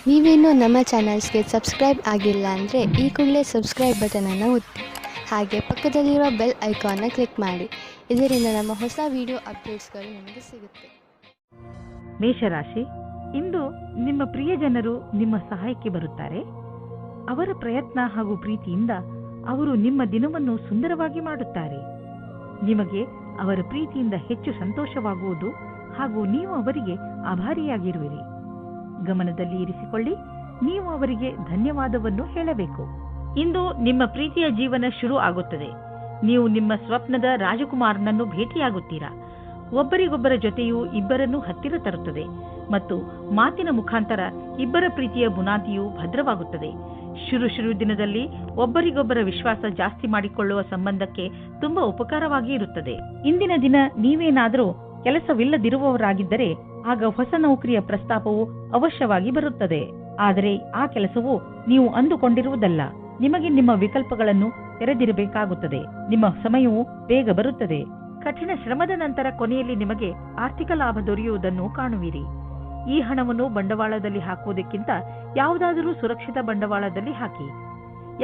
ನೀವೇನೂ ನಮ್ಮ ಚಾನಲ್ಸ್ಗೆ ಸಬ್ಸ್ಕ್ರೈಬ್ ಆಗಿಲ್ಲ ಅಂದರೆ ಈ ಕೂಡಲೇ ಸಬ್ಸ್ಕ್ರೈಬ್ ಬಟನನ್ನು ಒತ್ತಿ ಹಾಗೆ ಪಕ್ಕದಲ್ಲಿರೋ ಬೆಲ್ ಐಕಾನ್ನ ಕ್ಲಿಕ್ ಮಾಡಿ. ಇದರಿಂದ ನಮ್ಮ ಹೊಸ ವಿಡಿಯೋ ಅಪ್ಡೇಟ್ಸ್ಗಳು ನಿಮಗೆ ಸಿಗುತ್ತೆ. ಮೇಷರಾಶಿ, ಇಂದು ನಿಮ್ಮ ಪ್ರಿಯಜನರು ನಿಮ್ಮ ಸಹಾಯಕ್ಕೆ ಬರುತ್ತಾರೆ. ಅವರ ಪ್ರಯತ್ನ ಹಾಗೂ ಪ್ರೀತಿಯಿಂದ ಅವರು ನಿಮ್ಮ ದಿನವನ್ನು ಸುಂದರವಾಗಿ ಮಾಡುತ್ತಾರೆ. ನಿಮಗೆ ಅವರ ಪ್ರೀತಿಯಿಂದ ಹೆಚ್ಚು ಸಂತೋಷವಾಗುವುದು ಹಾಗೂ ನೀವು ಅವರಿಗೆ ಆಭಾರಿಯಾಗಿರುವಿರಿ. ಗಮನದಲ್ಲಿ ಇರಿಸಿಕೊಳ್ಳಿ, ನೀವು ಅವರಿಗೆ ಧನ್ಯವಾದವನ್ನು ಹೇಳಬೇಕು. ಇಂದು ನಿಮ್ಮ ಪ್ರೀತಿಯ ಜೀವನ ಶುರು ಆಗುತ್ತದೆ. ನೀವು ನಿಮ್ಮ ಸ್ವಪ್ನದ ರಾಜಕುಮಾರನನ್ನು ಭೇಟಿಯಾಗುತ್ತೀರಾ. ಒಬ್ಬರಿಗೊಬ್ಬರ ಜೊತೆಯು ಇಬ್ಬರನ್ನು ಹತ್ತಿರ ತರುತ್ತದೆ ಮತ್ತು ಮಾತಿನ ಮುಖಾಂತರ ಇಬ್ಬರ ಪ್ರೀತಿಯ ಬುನಾದಿಯು ಭದ್ರವಾಗುತ್ತದೆ. ಶುರು ದಿನದಲ್ಲಿ ಒಬ್ಬರಿಗೊಬ್ಬರ ವಿಶ್ವಾಸ ಜಾಸ್ತಿ ಮಾಡಿಕೊಳ್ಳುವ ಸಂಬಂಧಕ್ಕೆ ತುಂಬಾ ಉಪಕಾರವಾಗಿ ಇರುತ್ತದೆ. ಇಂದಿನ ದಿನ ನೀವೇನಾದರೂ ಕೆಲಸವಿಲ್ಲದಿರುವವರಾಗಿದ್ದರೆ ಆಗ ಹೊಸ ನೌಕರಿಯ ಪ್ರಸ್ತಾಪವು ಅವಶ್ಯವಾಗಿ ಬರುತ್ತದೆ. ಆದರೆ ಆ ಕೆಲಸವು ನೀವು ಅಂದುಕೊಂಡಿರುವುದಲ್ಲ. ನಿಮಗೆ ನಿಮ್ಮ ವಿಕಲ್ಪಗಳನ್ನು ತೆರೆದಿರಬೇಕಾಗುತ್ತದೆ. ನಿಮ್ಮ ಸಮಯವು ಬೇಗ ಬರುತ್ತದೆ. ಕಠಿಣ ಶ್ರಮದ ನಂತರ ಕೊನೆಯಲ್ಲಿ ನಿಮಗೆ ಆರ್ಥಿಕ ಲಾಭ ದೊರೆಯುವುದನ್ನು ಕಾಣುವಿರಿ. ಈ ಹಣವನ್ನು ಬಂಡವಾಳದಲ್ಲಿ ಹಾಕುವುದಕ್ಕಿಂತ ಯಾವುದಾದರೂ ಸುರಕ್ಷಿತ ಬಂಡವಾಳದಲ್ಲಿ ಹಾಕಿ.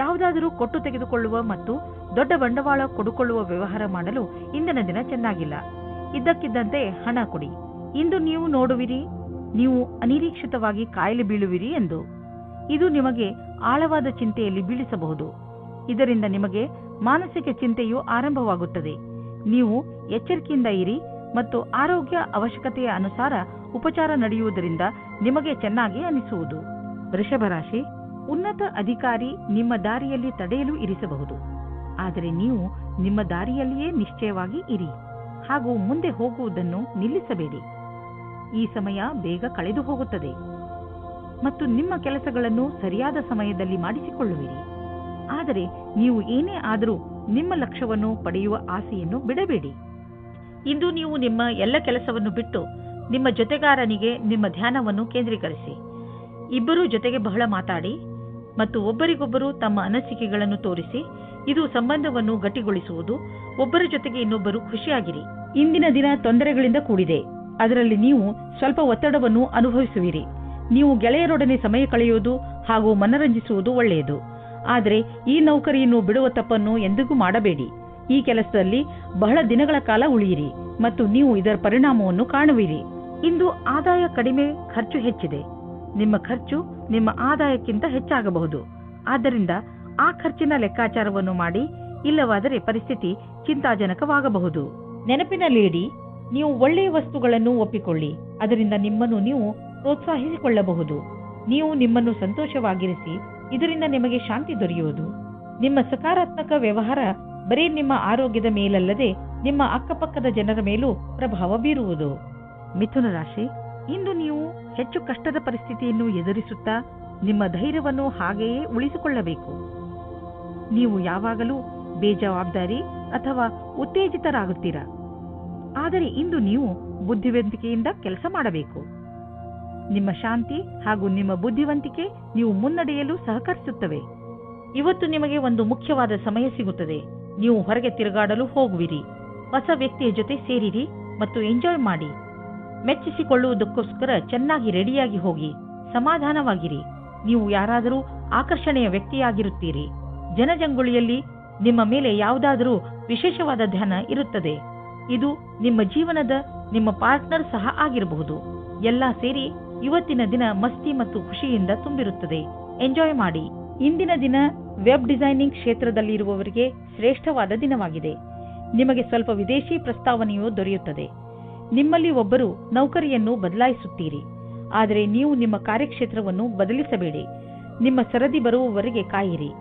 ಯಾವುದಾದರೂ ಕೊಟ್ಟು ತೆಗೆದುಕೊಳ್ಳುವ ಮತ್ತು ದೊಡ್ಡ ಬಂಡವಾಳ ಕೊಡುಕೊಳ್ಳುವ ವ್ಯವಹಾರ ಮಾಡಲು ಇಂದಿನ ದಿನ ಚೆನ್ನಾಗಿಲ್ಲ. ಇದ್ದಕ್ಕಿದ್ದಂತೆ ಹಣ ಕೊಡಿ. ಇಂದು ನೀವು ನೋಡುವಿರಿ, ನೀವು ಅನಿರೀಕ್ಷಿತವಾಗಿ ಕಾಯಿಲೆ ಬೀಳುವಿರಿ ಎಂದು. ಇದು ನಿಮಗೆ ಆಳವಾದ ಚಿಂತೆಯಲ್ಲಿ ಬೀಳಿಸಬಹುದು. ಇದರಿಂದ ನಿಮಗೆ ಮಾನಸಿಕ ಚಿಂತೆಯು ಆರಂಭವಾಗುತ್ತದೆ. ನೀವು ಎಚ್ಚರಿಕೆಯಿಂದ ಇರಿ ಮತ್ತು ಆರೋಗ್ಯ ಅವಶ್ಯಕತೆಯ ಅನುಸಾರ ಉಪಚಾರ ನಡೆಯುವುದರಿಂದ ನಿಮಗೆ ಚೆನ್ನಾಗಿ ಅನಿಸುವುದು. ವೃಷಭರಾಶಿ, ಉನ್ನತ ಅಧಿಕಾರಿ ನಿಮ್ಮ ದಾರಿಯಲ್ಲಿ ತಡೆಯಲು ಇರಿಸಬಹುದು. ಆದರೆ ನೀವು ನಿಮ್ಮ ದಾರಿಯಲ್ಲಿಯೇ ನಿಶ್ಚಯವಾಗಿ ಇರಿ ಹಾಗೂ ಮುಂದೆ ಹೋಗುವುದನ್ನು ನಿಲ್ಲಿಸಬೇಡಿ. ಈ ಸಮಯ ಬೇಗ ಕಳೆದು ಹೋಗುತ್ತದೆ ಮತ್ತು ನಿಮ್ಮ ಕೆಲಸಗಳನ್ನು ಸರಿಯಾದ ಸಮಯದಲ್ಲಿ ಮಾಡಿಸಿಕೊಳ್ಳುವಿರಿ. ಆದರೆ ನೀವು ಏನೇ ಆದರೂ ನಿಮ್ಮ ಲಕ್ಷ್ಯವನ್ನು ಪಡೆಯುವ ಆಸೆಯನ್ನು ಬಿಡಬೇಡಿ. ಇಂದು ನೀವು ನಿಮ್ಮ ಎಲ್ಲ ಕೆಲಸವನ್ನು ಬಿಟ್ಟು ನಿಮ್ಮ ಜೊತೆಗಾರನಿಗೆ ನಿಮ್ಮ ಧ್ಯಾನವನ್ನು ಕೇಂದ್ರೀಕರಿಸಿ. ಇಬ್ಬರೂ ಜೊತೆಗೆ ಬಹಳ ಮಾತಾಡಿ ಮತ್ತು ಒಬ್ಬರಿಗೊಬ್ಬರು ತಮ್ಮ ಅನಿಸಿಕೆಗಳನ್ನು ತೋರಿಸಿ. ಇದು ಸಂಬಂಧವನ್ನು ಗಟ್ಟಿಗೊಳಿಸುವುದು. ಒಬ್ಬರ ಜೊತೆಗೆ ಇನ್ನೊಬ್ಬರು ಖುಷಿಯಾಗಿರಿ. ಇಂದಿನ ದಿನ ತೊಂದರೆಗಳಿಂದ ಕೂಡಿದೆ. ಅದರಲ್ಲಿ ನೀವು ಸ್ವಲ್ಪ ಒತ್ತಡವನ್ನು ಅನುಭವಿಸುವಿರಿ. ನೀವು ಗೆಳೆಯರೊಡನೆ ಸಮಯ ಕಳೆಯುವುದು ಹಾಗೂ ಮನರಂಜಿಸುವುದು ಒಳ್ಳೆಯದು. ಆದರೆ ಈ ನೌಕರಿಯನ್ನು ಬಿಡುವ ತಪ್ಪನ್ನು ಎಂದಿಗೂ ಮಾಡಬೇಡಿ. ಈ ಕೆಲಸದಲ್ಲಿ ಬಹಳ ದಿನಗಳ ಕಾಲ ಉಳಿಯಿರಿ ಮತ್ತು ನೀವು ಇದರ ಪರಿಣಾಮವನ್ನು ಕಾಣುವಿರಿ. ಇಂದು ಆದಾಯ ಕಡಿಮೆ, ಖರ್ಚು ಹೆಚ್ಚಿದೆ. ನಿಮ್ಮ ಖರ್ಚು ನಿಮ್ಮ ಆದಾಯಕ್ಕಿಂತ ಹೆಚ್ಚಾಗಬಹುದು. ಆದ್ದರಿಂದ ಆ ಖರ್ಚಿನ ಲೆಕ್ಕಾಚಾರವನ್ನು ಮಾಡಿ, ಇಲ್ಲವಾದರೆ ಪರಿಸ್ಥಿತಿ ಚಿಂತಾಜನಕವಾಗಬಹುದು. ನೆನಪಿನಲ್ಲಿಡಿ, ನೀವು ಒಳ್ಳೆಯ ವಸ್ತುಗಳನ್ನು ಒಪ್ಪಿಕೊಳ್ಳಿ. ಅದರಿಂದ ನಿಮ್ಮನ್ನು ನೀವು ಪ್ರೋತ್ಸಾಹಿಸಿಕೊಳ್ಳಬಹುದು. ನೀವು ನಿಮ್ಮನ್ನು ಸಂತೋಷವಾಗಿರಿಸಿ. ಇದರಿಂದ ನಿಮಗೆ ಶಾಂತಿ ದೊರೆಯುವುದು. ನಿಮ್ಮ ಸಕಾರಾತ್ಮಕ ವ್ಯವಹಾರ ಬರೀ ನಿಮ್ಮ ಆರೋಗ್ಯದ ಮೇಲಲ್ಲದೆ ನಿಮ್ಮ ಅಕ್ಕಪಕ್ಕದ ಜನರ ಮೇಲೂ ಪ್ರಭಾವ ಬೀರುವುದು. ಮಿಥುನ ರಾಶಿ, ಇಂದು ನೀವು ಹೆಚ್ಚು ಕಷ್ಟದ ಪರಿಸ್ಥಿತಿಯನ್ನು ಎದುರಿಸುತ್ತಾ ನಿಮ್ಮ ಧೈರ್ಯವನ್ನು ಹಾಗೆಯೇ ಉಳಿಸಿಕೊಳ್ಳಬೇಕು. ನೀವು ಯಾವಾಗಲೂ ಬೇಜವಾಬ್ದಾರಿ ಅಥವಾ ಉತ್ತೇಜಿತರಾಗುತ್ತೀರಾ. ಆದರೆ ಇಂದು ನೀವು ಬುದ್ಧಿವಂತಿಕೆಯಿಂದ ಕೆಲಸ ಮಾಡಬೇಕು. ನಿಮ್ಮ ಶಾಂತಿ ಹಾಗೂ ನಿಮ್ಮ ಬುದ್ಧಿವಂತಿಕೆ ನೀವು ಮುನ್ನಡೆಯಲು ಸಹಕರಿಸುತ್ತವೆ. ಇವತ್ತು ನಿಮಗೆ ಒಂದು ಮುಖ್ಯವಾದ ಸಮಯ ಸಿಗುತ್ತದೆ. ನೀವು ಹೊರಗೆ ತಿರುಗಾಡಲು ಹೋಗುವಿರಿ. ಹೊಸ ವ್ಯಕ್ತಿಯ ಜೊತೆ ಸೇರಿರಿ ಮತ್ತು ಎಂಜಾಯ್ ಮಾಡಿ. ಮೆಚ್ಚಿಸಿಕೊಳ್ಳುವುದಕ್ಕೋಸ್ಕರ ಚೆನ್ನಾಗಿ ರೆಡಿಯಾಗಿ ಹೋಗಿ. ಸಮಾಧಾನವಾಗಿರಿ. ನೀವು ಯಾರಾದರೂ ಆಕರ್ಷಣೆಯ ವ್ಯಕ್ತಿಯಾಗಿರುತ್ತೀರಿ. ಜನಜಂಗುಳಿಯಲ್ಲಿ ನಿಮ್ಮ ಮೇಲೆ ಯಾವುದಾದರೂ ವಿಶೇಷವಾದ ಧ್ಯಾನ ಇರುತ್ತದೆ. ಇದು ನಿಮ್ಮ ಜೀವನದ ನಿಮ್ಮ ಪಾರ್ಟ್ನರ್ ಸಹ ಆಗಿರಬಹುದು. ಎಲ್ಲ ಸೇರಿ ಇವತ್ತಿನ ದಿನ ಮಸ್ತಿ ಮತ್ತು ಖುಷಿಯಿಂದ ತುಂಬಿರುತ್ತದೆ. ಎಂಜಾಯ್ ಮಾಡಿ. ಇಂದಿನ ದಿನ ವೆಬ್ ಡಿಸೈನಿಂಗ್ ಕ್ಷೇತ್ರದಲ್ಲಿರುವವರಿಗೆ ಶ್ರೇಷ್ಠವಾದ ದಿನವಾಗಿದೆ. ನಿಮಗೆ ಸ್ವಲ್ಪ ವಿದೇಶಿ ಪ್ರಸ್ತಾವನೆಯು ದೊರೆಯುತ್ತದೆ. ನಿಮ್ಮಲ್ಲಿ ಒಬ್ಬರು ನೌಕರಿಯನ್ನು ಬದಲಾಯಿಸುತ್ತೀರಿ. ಆದರೆ ನೀವು ನಿಮ್ಮ ಕಾರ್ಯಕ್ಷೇತ್ರವನ್ನು ಬದಲಿಸಬೇಡಿ. ನಿಮ್ಮ ಸರದಿ ಬರುವವರೆಗೆ ಕಾಯಿರಿ.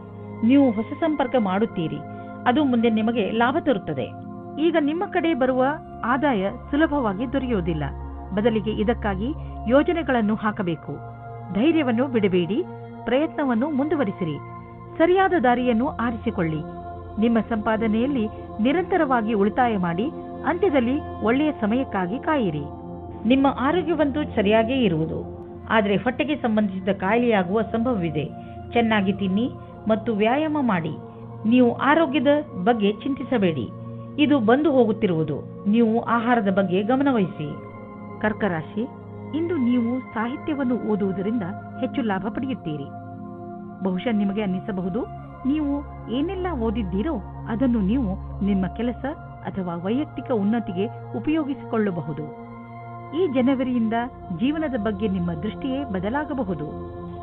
ನೀವು ಹೊಸ ಸಂಪರ್ಕ ಮಾಡುತ್ತೀರಿ. ಅದು ಮುಂದೆ ನಿಮಗೆ ಲಾಭ ತರುತ್ತದೆ. ಈಗ ನಿಮ್ಮ ಕಡೆ ಬರುವ ಆದಾಯ ಸುಲಭವಾಗಿ ದೊರೆಯುವುದಿಲ್ಲ. ಬದಲಿಗೆ ಇದಕ್ಕಾಗಿ ಯೋಜನೆಗಳನ್ನು ಹಾಕಬೇಕು. ಧೈರ್ಯವನ್ನು ಬಿಡಬೇಡಿ. ಪ್ರಯತ್ನವನ್ನು ಮುಂದುವರಿಸಿರಿ. ಸರಿಯಾದ ದಾರಿಯನ್ನು ಆರಿಸಿಕೊಳ್ಳಿ. ನಿಮ್ಮ ಸಂಪಾದನೆಯಲ್ಲಿ ನಿರಂತರವಾಗಿ ಉಳಿತಾಯ ಮಾಡಿ. ಅಂತ್ಯದಲ್ಲಿ ಒಳ್ಳೆಯ ಸಮಯಕ್ಕಾಗಿ ಕಾಯಿರಿ. ನಿಮ್ಮ ಆರೋಗ್ಯವಂತೂ ಸರಿಯಾಗೇ ಇರುವುದು. ಆದರೆ ಹೊಟ್ಟೆಗೆ ಸಂಬಂಧಿಸಿದ ಕಾಯಿಲೆಯಾಗುವ ಸಂಭವವಿದೆ. ಚೆನ್ನಾಗಿ ತಿನ್ನಿ ಮತ್ತು ವ್ಯಾಯಾಮ ಮಾಡಿ. ನೀವು ಆರೋಗ್ಯದ ಬಗ್ಗೆ ಚಿಂತಿಸಬೇಡಿ. ಇದು ಬಂದು ಹೋಗುತ್ತಿರುವುದು. ನೀವು ಆಹಾರದ ಬಗ್ಗೆ ಗಮನವಹಿಸಿ. ಕರ್ಕರಾಶಿ, ಇಂದು ನೀವು ಸಾಹಿತ್ಯವನ್ನು ಓದುವುದರಿಂದ ಹೆಚ್ಚು ಲಾಭ ಪಡೆಯುತ್ತೀರಿ. ಬಹುಶಃ ನಿಮಗೆ ಅನ್ನಿಸಬಹುದು, ನೀವು ಏನೆಲ್ಲ ಓದಿದ್ದೀರೋ ಅದನ್ನು ನೀವು ನಿಮ್ಮ ಕೆಲಸ ಅಥವಾ ವೈಯಕ್ತಿಕ ಉನ್ನತಿಗೆ ಉಪಯೋಗಿಸಿಕೊಳ್ಳಬಹುದು. ಈ ಜನವರಿಯಿಂದ ಜೀವನದ ಬಗ್ಗೆ ನಿಮ್ಮ ದೃಷ್ಟಿಯೇ ಬದಲಾಗಬಹುದು.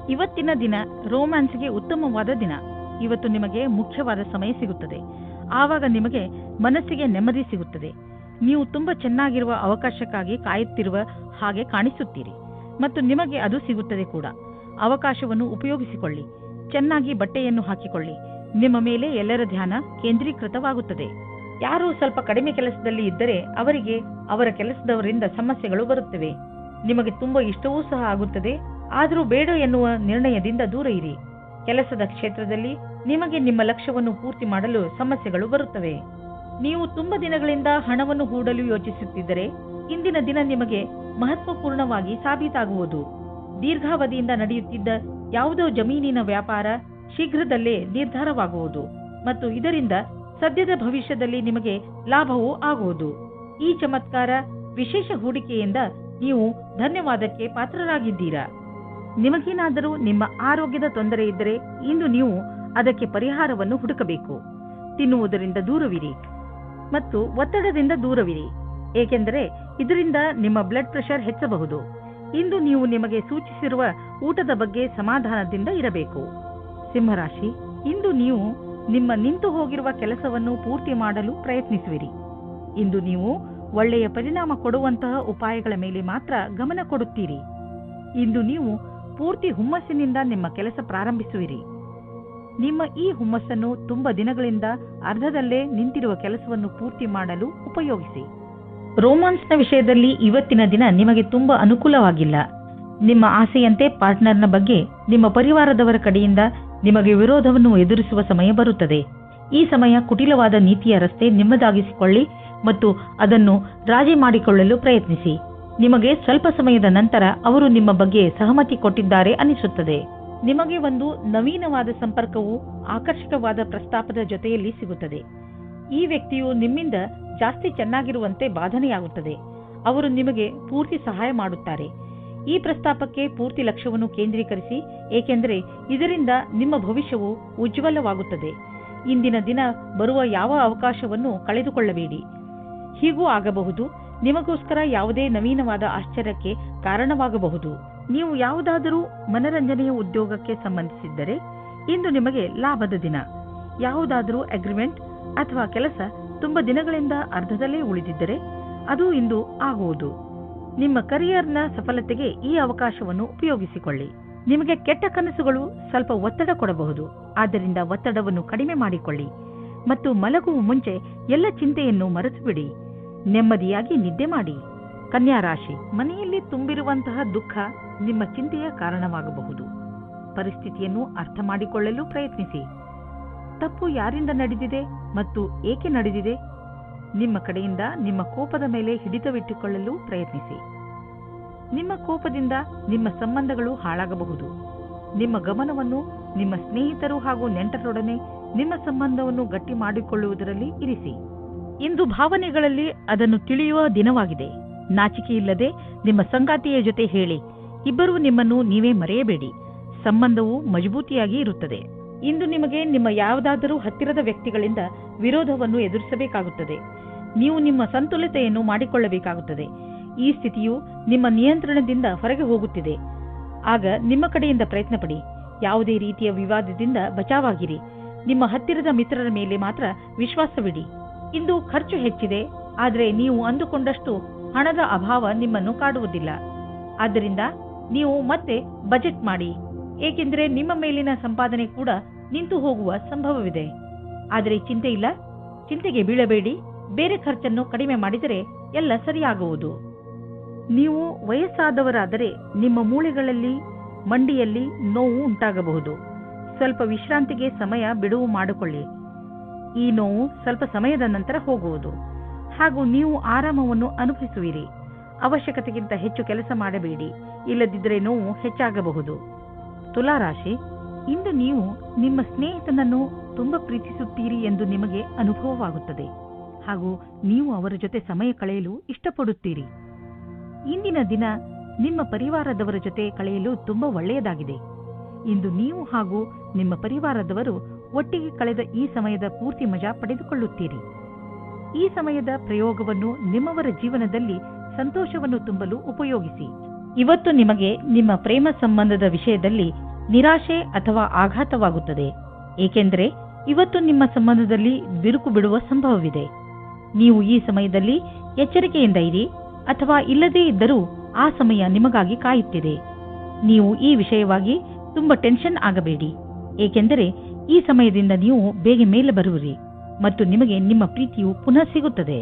ಇವತ್ತಿನ ದಿನ ರೋಮ್ಯಾನ್ಸ್ಗೆ ಉತ್ತಮವಾದ ದಿನ. ಇವತ್ತು ನಿಮಗೆ ಮುಖ್ಯವಾದ ಸಮಯ ಸಿಗುತ್ತದೆ. ಆವಾಗ ನಿಮಗೆ ಮನಸ್ಸಿಗೆ ನೆಮ್ಮದಿ ಸಿಗುತ್ತದೆ. ನೀವು ತುಂಬಾ ಚೆನ್ನಾಗಿರುವ ಅವಕಾಶಕ್ಕಾಗಿ ಕಾಯುತ್ತಿರುವ ಹಾಗೆ ಕಾಣಿಸುತ್ತೀರಿ ಮತ್ತು ನಿಮಗೆ ಅದು ಸಿಗುತ್ತದೆ ಕೂಡ. ಅವಕಾಶವನ್ನು ಉಪಯೋಗಿಸಿಕೊಳ್ಳಿ. ಚೆನ್ನಾಗಿ ಬಟ್ಟೆಯನ್ನು ಹಾಕಿಕೊಳ್ಳಿ. ನಿಮ್ಮ ಮೇಲೆ ಎಲ್ಲರ ಧ್ಯಾನ ಕೇಂದ್ರೀಕೃತವಾಗುತ್ತದೆ. ಯಾರು ಸ್ವಲ್ಪ ಕಡಿಮೆ ಕೆಲಸದಲ್ಲಿ ಇದ್ದರೆ ಅವರಿಗೆ ಅವರ ಕೆಲಸದವರಿಂದ ಸಮಸ್ಯೆಗಳು ಬರುತ್ತವೆ. ನಿಮಗೆ ತುಂಬಾ ಇಷ್ಟವೂ ಸಹ ಆಗುತ್ತದೆ. ಆದರೂ ಬೇಡ ಎನ್ನುವ ನಿರ್ಣಯದಿಂದ ದೂರ ಇರಿ. ಕೆಲಸದ ಕ್ಷೇತ್ರದಲ್ಲಿ ನಿಮಗೆ ನಿಮ್ಮ ಲಕ್ಷ್ಯವನ್ನು ಪೂರ್ತಿ ಮಾಡಲು ಸಮಸ್ಯೆಗಳು ಬರುತ್ತವೆ. ನೀವು ತುಂಬಾ ದಿನಗಳಿಂದ ಹಣವನ್ನು ಹೂಡಲು ಯೋಚಿಸುತ್ತಿದ್ದರೆ ಇಂದಿನ ದಿನ ನಿಮಗೆ ಮಹತ್ವಪೂರ್ಣವಾಗಿ ಸಾಬೀತಾಗುವುದು. ದೀರ್ಘಾವಧಿಯಿಂದ ನಡೆಯುತ್ತಿದ್ದ ಯಾವುದೋ ಜಮೀನಿನ ವ್ಯಾಪಾರ ಶೀಘ್ರದಲ್ಲೇ ನಿರ್ಧಾರವಾಗುವುದು ಮತ್ತು ಇದರಿಂದ ಸದ್ಯದ ಭವಿಷ್ಯದಲ್ಲಿ ನಿಮಗೆ ಲಾಭವೂ ಆಗುವುದು. ಈ ಚಮತ್ಕಾರ ವಿಶೇಷ ಹೂಡಿಕೆಯಿಂದ ನೀವು ಧನ್ಯವಾದಕ್ಕೆ ಪಾತ್ರರಾಗಿದ್ದೀರಾ. ನಿಮಗೇನಾದರೂ ನಿಮ್ಮ ಆರೋಗ್ಯದ ತೊಂದರೆ ಇದ್ದರೆ ಇಂದು ನೀವು ಅದಕ್ಕೆ ಪರಿಹಾರವನ್ನು ಹುಡುಕಬೇಕು. ತಿನ್ನುವುದರಿಂದ ದೂರವಿರಿ ಮತ್ತು ಒತ್ತಡದಿಂದ ದೂರವಿರಿ, ಏಕೆಂದರೆ ಇದರಿಂದ ನಿಮ್ಮ ಬ್ಲಡ್ ಪ್ರೆಷರ್ ಹೆಚ್ಚಬಹುದು. ಇಂದು ನೀವು ನಿಮಗೆ ಸೂಚಿಸಿರುವ ಊಟದ ಬಗ್ಗೆ ಸಮಾಧಾನದಿಂದ ಇರಬೇಕು. ಸಿಂಹರಾಶಿ, ಇಂದು ನೀವು ನಿಮ್ಮ ನಿಂತು ಹೋಗಿರುವ ಕೆಲಸವನ್ನು ಪೂರ್ತಿ ಮಾಡಲು ಪ್ರಯತ್ನಿಸುವಿರಿ. ಇಂದು ನೀವು ಒಳ್ಳೆಯ ಪರಿಣಾಮ ಕೊಡುವಂತಹ ಉಪಾಯಗಳ ಮೇಲೆ ಮಾತ್ರ ಗಮನ ಕೊಡುತ್ತೀರಿ. ಇಂದು ನೀವು ಪೂರ್ತಿ ಹುಮ್ಮಸ್ಸಿನಿಂದ ನಿಮ್ಮ ಕೆಲಸ ಪ್ರಾರಂಭಿಸುವಿರಿ. ನಿಮ್ಮ ಈ ಹುಮ್ಮಸ್ಸನ್ನು ತುಂಬಾ ದಿನಗಳಿಂದ ಅರ್ಧದಲ್ಲೇ ನಿಂತಿರುವ ಕೆಲಸವನ್ನು ಪೂರ್ತಿ ಮಾಡಲು ಉಪಯೋಗಿಸಿ. ರೋಮಾನ್ಸ್ನ ವಿಷಯದಲ್ಲಿ ಇವತ್ತಿನ ದಿನ ನಿಮಗೆ ತುಂಬಾ ಅನುಕೂಲವಾಗಿಲ್ಲ. ನಿಮ್ಮ ಆಸೆಯಂತೆ ಪಾರ್ಟ್ನರ್ನ ಬಗ್ಗೆ ನಿಮ್ಮ ಪರಿವಾರದವರ ಕಡೆಯಿಂದ ನಿಮಗೆ ವಿರೋಧವನ್ನು ಎದುರಿಸುವ ಸಮಯ ಬರುತ್ತದೆ. ಈ ಸಮಯ ಕುಟಿಲವಾದ ನೀತಿಯ ರಸ್ತೆ ನಿಮ್ಮದಾಗಿಸಿಕೊಳ್ಳಿ ಮತ್ತು ಅದನ್ನು ರಾಜಿ ಮಾಡಿಕೊಳ್ಳಲು ಪ್ರಯತ್ನಿಸಿ. ನಿಮಗೆ ಸ್ವಲ್ಪ ಸಮಯದ ನಂತರ ಅವರು ನಿಮ್ಮ ಬಗ್ಗೆ ಸಹಮತಿ ಕೊಟ್ಟಿದ್ದಾರೆ ಅನಿಸುತ್ತದೆ. ನಿಮಗೆ ಒಂದು ನವೀನವಾದ ಸಂಪರ್ಕವು ಆಕರ್ಷಕವಾದ ಪ್ರಸ್ತಾಪದ ಜೊತೆಯಲ್ಲಿ ಸಿಗುತ್ತದೆ. ಈ ವ್ಯಕ್ತಿಯು ನಿಮ್ಮಿಂದ ಜಾಸ್ತಿ ಚೆನ್ನಾಗಿರುವಂತೆ ಬಾಧನೆಯಾಗುತ್ತದೆ. ಅವರು ನಿಮಗೆ ಪೂರ್ತಿ ಸಹಾಯ ಮಾಡುತ್ತಾರೆ. ಈ ಪ್ರಸ್ತಾಪಕ್ಕೆ ಪೂರ್ತಿ ಲಕ್ಷ್ಯವನ್ನು ಕೇಂದ್ರೀಕರಿಸಿ, ಏಕೆಂದರೆ ಇದರಿಂದ ನಿಮ್ಮ ಭವಿಷ್ಯವು ಉಜ್ವಲವಾಗುತ್ತದೆ. ಇಂದಿನ ದಿನ ಬರುವ ಯಾವ ಅವಕಾಶವನ್ನು ಕಳೆದುಕೊಳ್ಳಬೇಡಿ. ಹೀಗೂ ಆಗಬಹುದು, ನಿಮಗೋಸ್ಕರ ಯಾವುದೇ ನವೀನವಾದ ಆಶ್ಚರ್ಯಕ್ಕೆ ಕಾರಣವಾಗಬಹುದು. ನೀವು ಯಾವುದಾದರೂ ಮನರಂಜನೆಯ ಉದ್ಯೋಗಕ್ಕೆ ಸಂಬಂಧಿಸಿದ್ದರೆ ಇಂದು ನಿಮಗೆ ಲಾಭದ ದಿನ. ಯಾವುದಾದರೂ ಅಗ್ರಿಮೆಂಟ್ ಅಥವಾ ಕೆಲಸ ತುಂಬಾ ದಿನಗಳಿಂದ ಅರ್ಧದಲ್ಲೇ ಉಳಿದಿದ್ದರೆ ಅದು ಇಂದು ಆಗುವುದು. ನಿಮ್ಮ ಕರಿಯರ್ನ ಸಫಲತೆಗೆ ಈ ಅವಕಾಶವನ್ನು ಉಪಯೋಗಿಸಿಕೊಳ್ಳಿ. ನಿಮಗೆ ಕೆಟ್ಟ ಕನಸುಗಳು ಸ್ವಲ್ಪ ಒತ್ತಡ ಕೊಡಬಹುದು. ಆದ್ದರಿಂದ ಒತ್ತಡವನ್ನು ಕಡಿಮೆ ಮಾಡಿಕೊಳ್ಳಿ ಮತ್ತು ಮಲಗುವ ಮುಂಚೆ ಎಲ್ಲ ಚಿಂತೆಯನ್ನು ಮರೆತು ಬಿಡಿ. ನೆಮ್ಮದಿಯಾಗಿ ನಿದ್ದೆ ಮಾಡಿ. ಕನ್ಯಾ ರಾಶಿ, ಮನೆಯಲ್ಲಿ ತುಂಬಿರುವಂತಹ ದುಃಖ ನಿಮ್ಮ ಚಿಂತೆಯ ಕಾರಣವಾಗಬಹುದು. ಪರಿಸ್ಥಿತಿಯನ್ನು ಅರ್ಥ ಮಾಡಿಕೊಳ್ಳಲು ಪ್ರಯತ್ನಿಸಿ. ತಪ್ಪು ಯಾರಿಂದ ನಡೆದಿದೆ ಮತ್ತು ಏಕೆ ನಡೆದಿದೆ? ನಿಮ್ಮ ಕಡೆಯಿಂದ ನಿಮ್ಮ ಕೋಪದ ಮೇಲೆ ಹಿಡಿತವಿಟ್ಟುಕೊಳ್ಳಲು ಪ್ರಯತ್ನಿಸಿ. ನಿಮ್ಮ ಕೋಪದಿಂದ ನಿಮ್ಮ ಸಂಬಂಧಗಳು ಹಾಳಾಗಬಹುದು. ನಿಮ್ಮ ಗಮನವನ್ನು ನಿಮ್ಮ ಸ್ನೇಹಿತರು ಹಾಗೂ ನೆಂಟರೊಡನೆ ನಿಮ್ಮ ಸಂಬಂಧವನ್ನು ಗಟ್ಟಿ ಮಾಡಿಕೊಳ್ಳುವುದರಲ್ಲಿ ಇರಿಸಿ. ಇಂದು ಭಾವನೆಗಳಲ್ಲಿ ಅದನ್ನು ತಿಳಿಯುವ ದಿನವಾಗಿದೆ. ನಾಚಿಕೆಯಿಲ್ಲದೆ ನಿಮ್ಮ ಸಂಗಾತಿಯ ಜೊತೆ ಹೇಳಿ. ಇಬ್ಬರೂ ನಿಮ್ಮನ್ನು ನೀವೇ ಮರೆಯಬೇಡಿ. ಸಂಬಂಧವು ಮಜಬೂತಿಯಾಗಿ ಇರುತ್ತದೆ. ಇಂದು ನಿಮಗೆ ನಿಮ್ಮ ಯಾವುದಾದರೂ ಹತ್ತಿರದ ವ್ಯಕ್ತಿಗಳಿಂದ ವಿರೋಧವನ್ನು ಎದುರಿಸಬೇಕಾಗುತ್ತದೆ. ನೀವು ನಿಮ್ಮ ಸಂತುಲಿತೆಯನ್ನು ಮಾಡಿಕೊಳ್ಳಬೇಕಾಗುತ್ತದೆ. ಈ ಸ್ಥಿತಿಯು ನಿಮ್ಮ ನಿಯಂತ್ರಣದಿಂದ ಹೊರಗೆ ಹೋಗುತ್ತಿದೆ. ಆಗ ನಿಮ್ಮ ಕಡೆಯಿಂದ ಪ್ರಯತ್ನ ಪಡಿ. ಯಾವುದೇ ರೀತಿಯ ವಿವಾದದಿಂದ ಬಚಾವಾಗಿರಿ. ನಿಮ್ಮ ಹತ್ತಿರದ ಮಿತ್ರರ ಮೇಲೆ ಮಾತ್ರ ವಿಶ್ವಾಸವಿಡಿ. ಇಂದು ಖರ್ಚು ಹೆಚ್ಚಿದೆ, ಆದರೆ ನೀವು ಅಂದುಕೊಂಡಷ್ಟು ಹಣದ ಅಭಾವ ನಿಮ್ಮನ್ನು ಕಾಡುವುದಿಲ್ಲ. ಆದ್ದರಿಂದ ನೀವು ಮತ್ತೆ ಬಜೆಟ್ ಮಾಡಿ, ಏಕೆಂದರೆ ನಿಮ್ಮ ಮೇಲಿನ ಸಂಪಾದನೆ ಕೂಡ ನಿಂತು ಹೋಗುವ ಸಂಭವವಿದೆ. ಆದರೆ ಚಿಂತೆ ಇಲ್ಲ, ಚಿಂತೆಗೆ ಬೀಳಬೇಡಿ. ಬೇರೆ ಖರ್ಚನ್ನು ಕಡಿಮೆ ಮಾಡಿದರೆ ಎಲ್ಲ ಸರಿಯಾಗುವುದು. ನೀವು ವಯಸ್ಸಾದವರಾದರೆ ನಿಮ್ಮ ಮೂಳೆಗಳಲ್ಲಿ ಮಂಡಿಯಲ್ಲಿ ನೋವು ಉಂಟಾಗಬಹುದು. ಸ್ವಲ್ಪ ವಿಶ್ರಾಂತಿಗೆ ಸಮಯ ಬಿಡುವು ಮಾಡಿಕೊಳ್ಳಿ. ಈ ನೋವು ಸ್ವಲ್ಪ ಸಮಯದ ನಂತರ ಹೋಗುವುದು ಹಾಗೂ ನೀವು ಆರಾಮವನ್ನು ಅನುಭವಿಸುವಿರಿ. ಅವಶ್ಯಕತೆಗಿಂತ ಹೆಚ್ಚು ಕೆಲಸ ಮಾಡಬೇಡಿ, ಇಲ್ಲದಿದ್ದರೆ ನೋವು ಹೆಚ್ಚಾಗಬಹುದು. ತುಲಾರಾಶಿ, ಇಂದು ನೀವು ನಿಮ್ಮ ಸ್ನೇಹಿತನನ್ನು ತುಂಬಾ ಪ್ರೀತಿಸುತ್ತೀರಿ ಎಂದು ನಿಮಗೆ ಅನುಭವವಾಗುತ್ತದೆ ಹಾಗೂ ನೀವು ಅವರ ಜೊತೆ ಸಮಯ ಕಳೆಯಲು ಇಷ್ಟಪಡುತ್ತೀರಿ. ಇಂದಿನ ದಿನ ನಿಮ್ಮ ಪರಿವಾರದವರ ಜೊತೆ ಕಳೆಯಲು ತುಂಬಾ ಒಳ್ಳೆಯದಾಗಿದೆ. ಇಂದು ನೀವು ಹಾಗೂ ನಿಮ್ಮ ಪರಿವಾರದವರು ಒಟ್ಟಿಗೆ ಕಳೆದ ಈ ಸಮಯದ ಪೂರ್ತಿ ಮಜಾ ಪಡೆದುಕೊಳ್ಳುತ್ತೀರಿ. ಈ ಸಮಯದ ಪ್ರಯೋಗವನ್ನು ನಿಮ್ಮವರ ಜೀವನದಲ್ಲಿ ಸಂತೋಷವನ್ನು ತುಂಬಲು ಉಪಯೋಗಿಸಿ. ಇವತ್ತು ನಿಮಗೆ ನಿಮ್ಮ ಪ್ರೇಮ ಸಂಬಂಧದ ವಿಷಯದಲ್ಲಿ ನಿರಾಶೆ ಅಥವಾ ಆಘಾತವಾಗುತ್ತದೆ, ಏಕೆಂದರೆ ಇವತ್ತು ನಿಮ್ಮ ಸಂಬಂಧದಲ್ಲಿ ಬಿರುಕು ಬಿಡುವ ಸಂಭವವಿದೆ. ನೀವು ಈ ಸಮಯದಲ್ಲಿ ಎಚ್ಚರಿಕೆಯಿಂದ ಇರಿ, ಅಥವಾ ಇಲ್ಲದೇ ಇದ್ದರೂ ಆ ಸಮಯ ನಿಮಗಾಗಿ ಕಾಯುತ್ತಿದೆ. ನೀವು ಈ ವಿಷಯವಾಗಿ ತುಂಬಾ ಟೆನ್ಷನ್ ಆಗಬೇಡಿ, ಏಕೆಂದರೆ ಈ ಸಮಯದಿಂದ ನೀವು ಬೇಗ ಮೇಲೆ ಬರುವಿರಿ ಮತ್ತು ನಿಮಗೆ ನಿಮ್ಮ ಪ್ರೀತಿಯು ಪುನಃ ಸಿಗುತ್ತದೆ.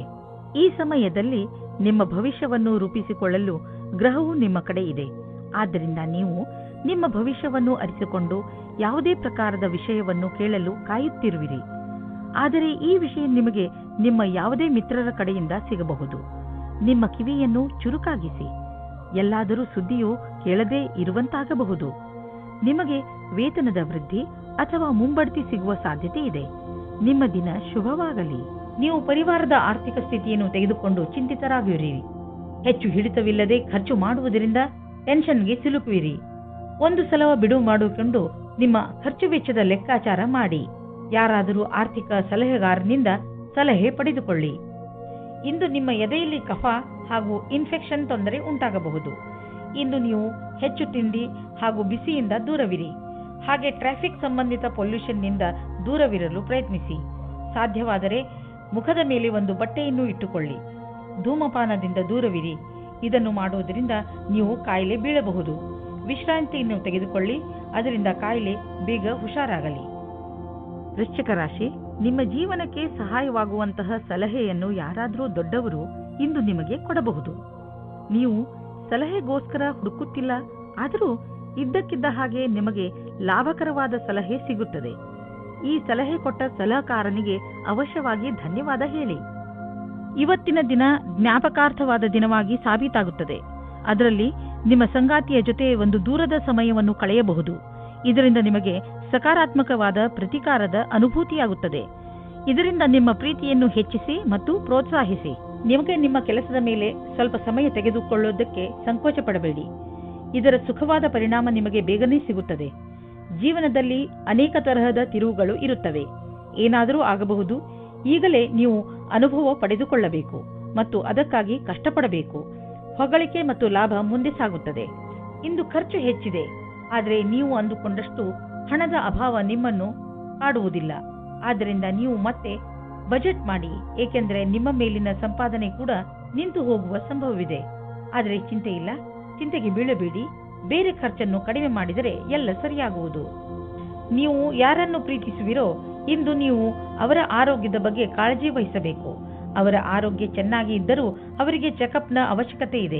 ಈ ಸಮಯದಲ್ಲಿ ನಿಮ್ಮ ಭವಿಷ್ಯವನ್ನು ರೂಪಿಸಿಕೊಳ್ಳಲು ಗ್ರಹವು ನಿಮ್ಮ ಕಡೆ ಇದೆ. ಆದ್ದರಿಂದ ನೀವು ನಿಮ್ಮ ಭವಿಷ್ಯವನ್ನು ಅರಿತುಕೊಂಡು ಯಾವುದೇ ಪ್ರಕಾರದ ವಿಷಯವನ್ನು ಕೇಳಲು ಕಾಯುತ್ತಿರುವಿರಿ. ಆದರೆ ಈ ವಿಷಯ ನಿಮಗೆ ನಿಮ್ಮ ಯಾವುದೇ ಮಿತ್ರರ ಕಡೆಯಿಂದ ಸಿಗಬಹುದು. ನಿಮ್ಮ ಕಿವಿಯನ್ನು ಚುರುಕಾಗಿಸಿ, ಎಲ್ಲಾದರೂ ಸುದ್ದಿಯು ಕೇಳದೇ ಇರುವಂತಾಗಬಹುದು. ನಿಮಗೆ ವೇತನದ ವೃದ್ಧಿ ಅಥವಾ ಮುಂಬಡ್ತಿ ಸಿಗುವ ಸಾಧ್ಯತೆ ಇದೆ. ನಿಮ್ಮ ದಿನ ಶುಭವಾಗಲಿ. ನೀವು ಪರಿವಾರದ ಆರ್ಥಿಕ ಸ್ಥಿತಿಯನ್ನು ತೆಗೆದುಕೊಂಡು ಚಿಂತಿತರಾಗಿರಿ. ಹೆಚ್ಚು ಹಿಡಿತವಿಲ್ಲದೆ ಖರ್ಚು ಮಾಡುವುದರಿಂದ ಟೆನ್ಷನ್ಗೆ ಸಿಲುಕುವಿರಿ. ಒಂದು ಸಲ ಬಿಡುವು ಮಾಡಿಕೊಂಡು ನಿಮ್ಮ ಖರ್ಚು ವೆಚ್ಚದ ಲೆಕ್ಕಾಚಾರ ಮಾಡಿ. ಯಾರಾದರೂ ಆರ್ಥಿಕ ಸಲಹೆಗಾರನಿಂದ ಸಲಹೆ ಪಡೆದುಕೊಳ್ಳಿ. ಇಂದು ನಿಮ್ಮ ಎದೆಯಲ್ಲಿ ಕಫ ಹಾಗೂ ಇನ್ಫೆಕ್ಷನ್ ತೊಂದರೆ ಉಂಟಾಗಬಹುದು. ಇಂದು ನೀವು ಹೆಚ್ಚು ತಿಂಡಿ ಹಾಗೂ ಬಿಸಿಯಿಂದ ದೂರವಿರಿ. ಹಾಗೆ ಟ್ರಾಫಿಕ್ ಸಂಬಂಧಿತ ಪೊಲ್ಯೂಷನ್ನಿಂದ ದೂರವಿರಲು ಪ್ರಯತ್ನಿಸಿ. ಸಾಧ್ಯವಾದರೆ ಮುಖದ ಮೇಲೆ ಒಂದು ಬಟ್ಟೆಯನ್ನು ಇಟ್ಟುಕೊಳ್ಳಿ. ಧೂಮಪಾನದಿಂದ ದೂರವಿರಿ. ಇದನ್ನು ಮಾಡುವುದರಿಂದ ನೀವು ಕಾಯಿಲೆ ಬೀಳಬಹುದು. ವಿಶ್ರಾಂತಿಯನ್ನು ತೆಗೆದುಕೊಳ್ಳಿ, ಅದರಿಂದ ಕಾಯಿಲೆ ಬೇಗ ಹುಷಾರಾಗಲಿ. ವೃಶ್ಚಿಕ ರಾಶಿ, ನಿಮ್ಮ ಜೀವನಕ್ಕೆ ಸಹಾಯವಾಗುವಂತಹ ಸಲಹೆಯನ್ನು ಯಾರಾದರೂ ದೊಡ್ಡವರು ಇಂದು ನಿಮಗೆ ಕೊಡಬಹುದು. ನೀವು ಸಲಹೆಗೋಸ್ಕರ ಹುಡುಕುತ್ತಿಲ್ಲ, ಆದರೂ ಇದ್ದಕ್ಕಿದ್ದ ಹಾಗೆ ನಿಮಗೆ ಲಾಭಕರವಾದ ಸಲಹೆ ಸಿಗುತ್ತದೆ. ಈ ಸಲಹೆ ಕೊಟ್ಟ ಸಲಹೆಗಾರನಿಗೆ ಅವಶ್ಯವಾಗಿ ಧನ್ಯವಾದ ಹೇಳಿ. ಇವತ್ತಿನ ದಿನ ಜ್ಞಾಪಕಾರ್ಥವಾದ ದಿನವಾಗಿ ಸಾಬೀತಾಗುತ್ತದೆ. ಅದರಲ್ಲಿ ನಿಮ್ಮ ಸಂಗಾತಿಯ ಜೊತೆ ಒಂದು ದೂರದ ಸಮಯವನ್ನು ಕಳೆಯಬಹುದು. ಇದರಿಂದ ನಿಮಗೆ ಸಕಾರಾತ್ಮಕವಾದ ಪ್ರತಿಕಾರದ ಅನುಭೂತಿಯಾಗುತ್ತದೆ. ಇದರಿಂದ ನಿಮ್ಮ ಪ್ರೀತಿಯನ್ನು ಹೆಚ್ಚಿಸಿ ಮತ್ತು ಪ್ರೋತ್ಸಾಹಿಸಿ. ನಿಮಗೆ ನಿಮ್ಮ ಕೆಲಸದ ಮೇಲೆ ಸ್ವಲ್ಪ ಸಮಯ ತೆಗೆದುಕೊಳ್ಳುವುದಕ್ಕೆ ಸಂಕೋಚ ಪಡಬೇಡಿ. ಇದರ ಸುಖವಾದ ಪರಿಣಾಮ ನಿಮಗೆ ಬೇಗನೆ ಸಿಗುತ್ತದೆ. ಜೀವನದಲ್ಲಿ ಅನೇಕ ತರಹದ ತಿರುವುಗಳು ಇರುತ್ತವೆ. ಏನಾದರೂ ಆಗಬಹುದು. ಈಗಲೇ ನೀವು ಅನುಭವ ಪಡೆದುಕೊಳ್ಳಬೇಕು ಮತ್ತು ಅದಕ್ಕಾಗಿ ಕಷ್ಟಪಡಬೇಕು. ಹೊಗಳಿಕೆ ಮತ್ತು ಲಾಭ ಮುಂದೆ ಸಾಗುತ್ತದೆ. ಇಂದು ಖರ್ಚು ಹೆಚ್ಚಿದೆ, ಆದರೆ ನೀವು ಅಂದುಕೊಂಡಷ್ಟು ಹಣದ ಅಭಾವ ನಿಮ್ಮನ್ನು ಕಾಡುವುದಿಲ್ಲ. ಆದ್ದರಿಂದ ನೀವು ಮತ್ತೆ ಬಜೆಟ್ ಮಾಡಿ, ಏಕೆಂದರೆ ನಿಮ್ಮ ಮೇಲಿನ ಸಂಪಾದನೆ ಕೂಡ ನಿಂತು ಹೋಗುವ ಸಂಭವವಿದೆ. ಆದರೆ ಚಿಂತೆ ಇಲ್ಲ, ಚಿಂತೆಗೆ ಬೀಳಬೇಡಿ. ಬೇರೆ ಖರ್ಚನ್ನು ಕಡಿಮೆ ಮಾಡಿದರೆ ಎಲ್ಲ ಸರಿಯಾಗುವುದು. ನೀವು ಯಾರನ್ನು ಪ್ರೀತಿಸುವಿರೋ ಇಂದು ನೀವು ಅವರ ಆರೋಗ್ಯದ ಬಗ್ಗೆ ಕಾಳಜಿ ವಹಿಸಬೇಕು. ಅವರ ಆರೋಗ್ಯ ಚೆನ್ನಾಗಿ ಇದ್ದರೂ ಅವರಿಗೆ ಚೆಕಪ್ನ ಅವಶ್ಯಕತೆ ಇದೆ.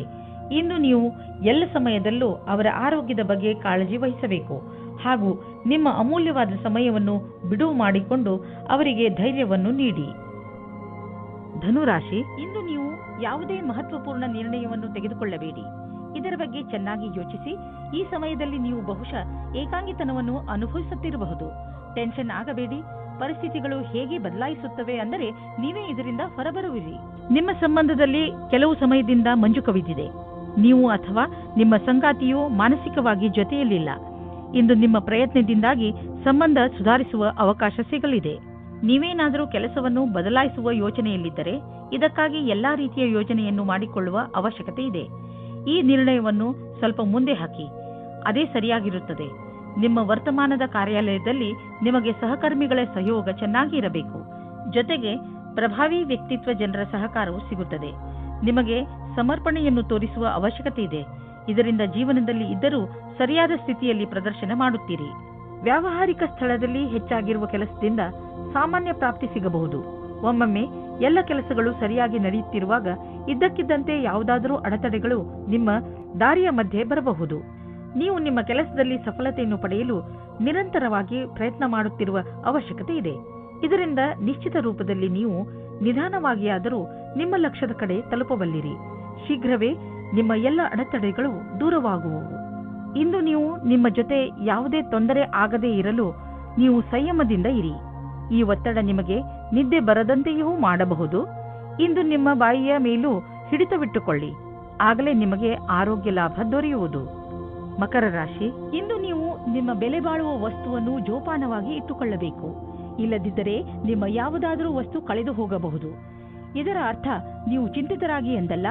ಇಂದು ನೀವು ಎಲ್ಲ ಸಮಯದಲ್ಲೂ ಅವರ ಆರೋಗ್ಯದ ಬಗ್ಗೆ ಕಾಳಜಿ ವಹಿಸಬೇಕು ಹಾಗೂ ನಿಮ್ಮ ಅಮೂಲ್ಯವಾದ ಸಮಯವನ್ನು ಬಿಡುವು ಮಾಡಿಕೊಂಡು ಅವರಿಗೆ ಧೈರ್ಯವನ್ನು ನೀಡಿ. ಧನುರಾಶಿ, ಇಂದು ನೀವು ಯಾವುದೇ ಮಹತ್ವಪೂರ್ಣ ನಿರ್ಣಯವನ್ನು ತೆಗೆದುಕೊಳ್ಳಬೇಡಿ. ಇದರ ಬಗ್ಗೆ ಚೆನ್ನಾಗಿ ಯೋಚಿಸಿ. ಈ ಸಮಯದಲ್ಲಿ ನೀವು ಬಹುಶಃ ಏಕಾಂಗಿತನವನ್ನು ಅನುಭವಿಸುತ್ತಿರಬಹುದು. ಟೆನ್ಷನ್ ಆಗಬೇಡಿ. ಪರಿಸ್ಥಿತಿಗಳು ಹೇಗೆ ಬದಲಾಯಿಸುತ್ತವೆ ಅಂದರೆ ನೀವೇ ಇದರಿಂದ ಹೊರಬರುವಿರಿ. ನಿಮ್ಮ ಸಂಬಂಧದಲ್ಲಿ ಕೆಲವು ಸಮಯದಿಂದ ಮಂಜು ಕವಿದಿದೆ. ನೀವು ಅಥವಾ ನಿಮ್ಮ ಸಂಗಾತಿಯು ಮಾನಸಿಕವಾಗಿ ಜೊತೆಯಲ್ಲಿಲ್ಲ. ಇಂದು ನಿಮ್ಮ ಪ್ರಯತ್ನದಿಂದಾಗಿ ಸಂಬಂಧ ಸುಧಾರಿಸುವ ಅವಕಾಶ ಸಿಗಲಿದೆ. ನೀವೇನಾದರೂ ಕೆಲಸವನ್ನು ಬದಲಾಯಿಸುವ ಯೋಚನೆಯಲ್ಲಿದ್ದರೆ ಇದಕ್ಕಾಗಿ ಎಲ್ಲಾ ರೀತಿಯ ಯೋಜನೆಯನ್ನು ಮಾಡಿಕೊಳ್ಳುವ ಅವಶ್ಯಕತೆ ಇದೆ. ಈ ನಿರ್ಣಯವನ್ನು ಸ್ವಲ್ಪ ಮುಂದೆ ಹಾಕಿ, ಅದೇ ಸರಿಯಾಗಿರುತ್ತದೆ. ನಿಮ್ಮ ವರ್ತಮಾನದ ಕಾರ್ಯಾಲಯದಲ್ಲಿ ನಿಮಗೆ ಸಹಕರ್ಮಿಗಳ ಸಹಯೋಗ ಚೆನ್ನಾಗಿ ಇರಬೇಕು. ಜೊತೆಗೆ ಪ್ರಭಾವಿ ವ್ಯಕ್ತಿತ್ವ ಜನರ ಸಹಕಾರವು ಸಿಗುತ್ತದೆ. ನಿಮಗೆ ಸಮರ್ಪಣೆಯನ್ನು ತೋರಿಸುವ ಅವಶ್ಯಕತೆ ಇದೆ. ಇದರಿಂದ ಜೀವನದಲ್ಲಿ ಇದ್ದರೂ ಸರಿಯಾದ ಸ್ಥಿತಿಯಲ್ಲಿ ಪ್ರದರ್ಶನ ಮಾಡುತ್ತೀರಿ. ವ್ಯಾವಹಾರಿಕ ಸ್ಥಳದಲ್ಲಿ ಹೆಚ್ಚಾಗಿರುವ ಕೆಲಸದಿಂದ ಸಾಮಾನ್ಯ ಪ್ರಾಪ್ತಿ ಸಿಗಬಹುದು. ಒಮ್ಮೊಮ್ಮೆ ಎಲ್ಲ ಕೆಲಸಗಳು ಸರಿಯಾಗಿ ನಡೆಯುತ್ತಿರುವಾಗ ಇದ್ದಕ್ಕಿದ್ದಂತೆ ಯಾವುದಾದರೂ ಅಡೆತಡೆಗಳು ನಿಮ್ಮ ದಾರಿಯ ಮಧ್ಯೆ ಬರಬಹುದು. ನೀವು ನಿಮ್ಮ ಕೆಲಸದಲ್ಲಿ ಸಫಲತೆಯನ್ನು ಪಡೆಯಲು ನಿರಂತರವಾಗಿ ಪ್ರಯತ್ನ ಮಾಡುತ್ತಿರುವ ಅವಶ್ಯಕತೆ ಇದೆ. ಇದರಿಂದ ನಿಶ್ಚಿತ ರೂಪದಲ್ಲಿ ನೀವು ನಿಧಾನವಾಗಿಯಾದರೂ ನಿಮ್ಮ ಲಕ್ಷ್ಯದ ಕಡೆ ತಲುಪಬಲ್ಲಿರಿ. ಶೀಘ್ರವೇ ನಿಮ್ಮ ಎಲ್ಲ ಅಡೆತಡೆಗಳು ದೂರವಾಗುವವು. ಇಂದು ನೀವು ನಿಮ್ಮ ಜೊತೆ ಯಾವುದೇ ತೊಂದರೆ ಆಗದೇ ಇರಲು ನೀವು ಸಂಯಮದಿಂದ ಇರಿ. ಈ ಒತ್ತಡ ನಿಮಗೆ ನಿದ್ದೆ ಬರದಂತೆಯೂ ಮಾಡಬಹುದು. ಇಂದು ನಿಮ್ಮ ಬಾಯಿಯ ಮೇಲೂ ಹಿಡಿತವಿಟ್ಟುಕೊಳ್ಳಿ. ಆಗಲೇ ನಿಮಗೆ ಆರೋಗ್ಯ ಲಾಭ ದೊರೆಯುವುದು. ಮಕರ ರಾಶಿ, ಇಂದು ನೀವು ನಿಮ್ಮ ಬೆಲೆ ಬಾಳುವ ವಸ್ತುವನ್ನು ಜೋಪಾನವಾಗಿ ಇಟ್ಟುಕೊಳ್ಳಬೇಕು. ಇಲ್ಲದಿದ್ದರೆ ನಿಮ್ಮ ಯಾವುದಾದರೂ ವಸ್ತು ಕಳೆದು ಹೋಗಬಹುದು. ಇದರ ಅರ್ಥ ನೀವು ಚಿಂತಿತರಾಗಿ ಎಂದಲ್ಲ,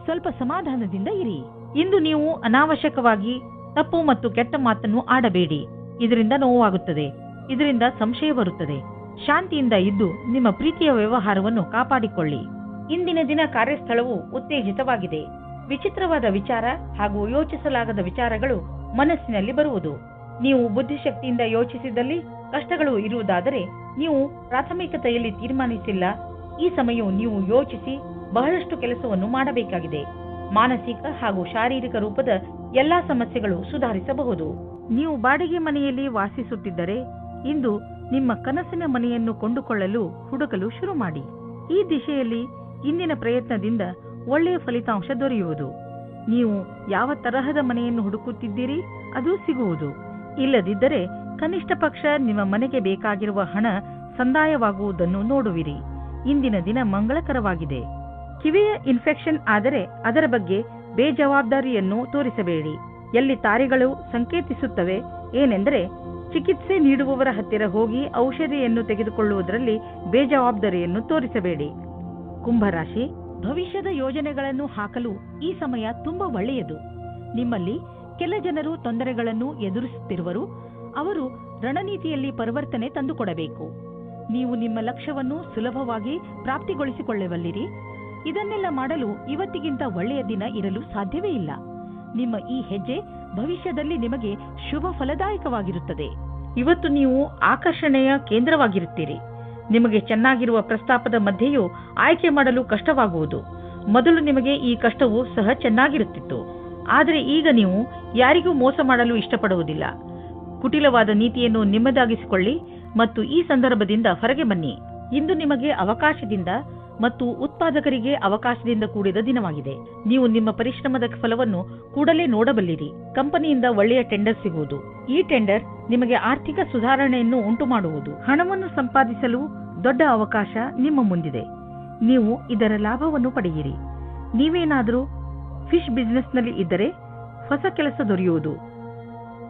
ಸ್ವಲ್ಪ ಸಮಾಧಾನದಿಂದ ಇರಿ. ಇಂದು ನೀವು ಅನಾವಶ್ಯಕವಾಗಿ ತಪ್ಪು ಮತ್ತು ಕೆಟ್ಟ ಮಾತನ್ನು ಆಡಬೇಡಿ. ಇದರಿಂದ ನೋವಾಗುತ್ತದೆ, ಇದರಿಂದ ಸಂಶಯ ಬರುತ್ತದೆ. ಶಾಂತಿಯಿಂದ ಇದ್ದು ನಿಮ್ಮ ಪ್ರೀತಿಯ ವ್ಯವಹಾರವನ್ನು ಕಾಪಾಡಿಕೊಳ್ಳಿ. ಇಂದಿನ ದಿನ ಕಾರ್ಯಸ್ಥಳವು ಉತ್ತೇಜಿತವಾಗಿದೆ. ವಿಚಿತ್ರವಾದ ವಿಚಾರ ಹಾಗೂ ಯೋಚಿಸಲಾಗದ ವಿಚಾರಗಳು ಮನಸ್ಸಿನಲ್ಲಿ ಬರುವುದು. ನೀವು ಬುದ್ಧಿಶಕ್ತಿಯಿಂದ ಯೋಚಿಸಿದಲ್ಲಿ ಕಷ್ಟಗಳು ಇರುವುದಾದರೆ ನೀವು ಪ್ರಾಥಮಿಕತೆಯಲ್ಲಿ ತೀರ್ಮಾನಿಸಿಲ್ಲ. ಈ ಸಮಯವು ನೀವು ಯೋಚಿಸಿ ಬಹಳಷ್ಟು ಕೆಲಸವನ್ನು ಮಾಡಬೇಕಾಗಿದೆ. ಮಾನಸಿಕ ಹಾಗೂ ಶಾರೀರಿಕ ರೂಪದ ಎಲ್ಲಾ ಸಮಸ್ಯೆಗಳು ಸುಧಾರಿಸಬಹುದು. ನೀವು ಬಾಡಿಗೆ ಮನೆಯಲ್ಲಿ ವಾಸಿಸುತ್ತಿದ್ದರೆ ಇಂದು ನಿಮ್ಮ ಕನಸಿನ ಮನೆಯನ್ನು ಕೊಂಡುಕೊಳ್ಳಲು ಹುಡುಕಲು ಶುರು ಮಾಡಿ. ಈ ದಿಶೆಯಲ್ಲಿ ಇಂದಿನ ಪ್ರಯತ್ನದಿಂದ ಒಳ್ಳೆಯ ಫಲಿತಾಂಶ ದೊರೆಯುವುದು. ನೀವು ಯಾವ ತರಹದ ಮನೆಯನ್ನು ಹುಡುಕುತ್ತಿದ್ದೀರಿ ಅದು ಸಿಗುವುದು. ಇಲ್ಲದಿದ್ದರೆ ಕನಿಷ್ಠ ಪಕ್ಷ ನಿಮ್ಮ ಮನೆಗೆ ಬೇಕಾಗಿರುವ ಹಣ ಸಂದಾಯವಾಗುವುದನ್ನು ನೋಡುವಿರಿ. ಇಂದಿನ ದಿನ ಮಂಗಳಕರವಾಗಿದೆ. ಕಿವಿಯ ಇನ್ಫೆಕ್ಷನ್ ಆದರೆ ಅದರ ಬಗ್ಗೆ ಬೇಜವಾಬ್ದಾರಿಯನ್ನು ತೋರಿಸಬೇಡಿ. ಎಲ್ಲಿ ತಾರೆಗಳು ಸಂಕೇತಿಸುತ್ತವೆ ಏನೆಂದರೆ ಚಿಕಿತ್ಸೆ ನೀಡುವವರ ಹತ್ತಿರ ಹೋಗಿ ಔಷಧಿಯನ್ನು ತೆಗೆದುಕೊಳ್ಳುವುದರಲ್ಲಿ ಬೇಜವಾಬ್ದಾರಿಯನ್ನು ತೋರಿಸಬೇಡಿ. ಕುಂಭರಾಶಿ, ಭವಿಷ್ಯದ ಯೋಜನೆಗಳನ್ನು ಹಾಕಲು ಈ ಸಮಯ ತುಂಬಾ ಒಳ್ಳೆಯದು. ನಿಮ್ಮಲ್ಲಿ ಕೆಲ ಜನರು ತೊಂದರೆಗಳನ್ನು ಎದುರಿಸುತ್ತಿರುವರು. ಅವರು ರಣನೀತಿಯಲ್ಲಿ ಪರಿವರ್ತನೆ ತಂದುಕೊಡಬೇಕು. ನೀವು ನಿಮ್ಮ ಲಕ್ಷ್ಯವನ್ನು ಸುಲಭವಾಗಿ ಪ್ರಾಪ್ತಿಗೊಳಿಸಿಕೊಳ್ಳಬಲ್ಲಿರಿ. ಇದನ್ನೆಲ್ಲ ಮಾಡಲು ಇವತ್ತಿಗಿಂತ ಒಳ್ಳೆಯ ದಿನ ಇರಲು ಸಾಧ್ಯವೇ ಇಲ್ಲ. ನಿಮ್ಮ ಈ ಹೆಜ್ಜೆ ಭವಿಷ್ಯದಲ್ಲಿ ನಿಮಗೆ ಶುಭ ಫಲದಾಯಕವಾಗಿರುತ್ತದೆ. ಇವತ್ತು ನೀವು ಆಕರ್ಷಣೆಯ ಕೇಂದ್ರವಾಗಿರುತ್ತೀರಿ. ನಿಮಗೆ ಚೆನ್ನಾಗಿರುವ ಪ್ರಸ್ತಾಪದ ಮಧ್ಯೆಯೂ ಆಯ್ಕೆ ಮಾಡಲು ಕಷ್ಟವಾಗುವುದು. ಮೊದಲು ನಿಮಗೆ ಈ ಕಷ್ಟವೂ ಸಹ ಚೆನ್ನಾಗಿರುತ್ತಿತ್ತು. ಆದರೆ ಈಗ ನೀವು ಯಾರಿಗೂ ಮೋಸ ಮಾಡಲು ಇಷ್ಟಪಡುವುದಿಲ್ಲ. ಕುಟಿಲವಾದ ನೀತಿಯನ್ನು ನಿಮ್ಮದಾಗಿಸಿಕೊಳ್ಳಿ ಮತ್ತು ಈ ಸಂದರ್ಭದಿಂದ ಹೊರಗೆ ಬನ್ನಿ. ಇಂದು ನಿಮಗೆ ಅವಕಾಶದಿಂದ ಮತ್ತು ಉತ್ಪಾದಕರಿಗೆ ಅವಕಾಶದಿಂದ ಕೂಡಿದ ದಿನವಾಗಿದೆ. ನೀವು ನಿಮ್ಮ ಪರಿಶ್ರಮದ ಫಲವನ್ನು ಕೂಡಲೇ ನೋಡಬಲ್ಲಿರಿ. ಕಂಪನಿಯಿಂದ ಒಳ್ಳೆಯ ಟೆಂಡರ್ ಸಿಗುವುದು. ಈ ಟೆಂಡರ್ ನಿಮಗೆ ಆರ್ಥಿಕ ಸುಧಾರಣೆಯನ್ನು ಉಂಟು ಮಾಡುವುದು. ಹಣವನ್ನು ಸಂಪಾದಿಸಲು ದೊಡ್ಡ ಅವಕಾಶ ನಿಮ್ಮ ಮುಂದಿದೆ. ನೀವು ಇದರ ಲಾಭವನ್ನು ಪಡೆಯಿರಿ. ನೀವೇನಾದರೂ ಫಿಶ್ ಬಿಸಿನೆಸ್ನಲ್ಲಿ ಇದ್ದರೆ ಹೊಸ ಕೆಲಸ ದೊರೆಯುವುದು.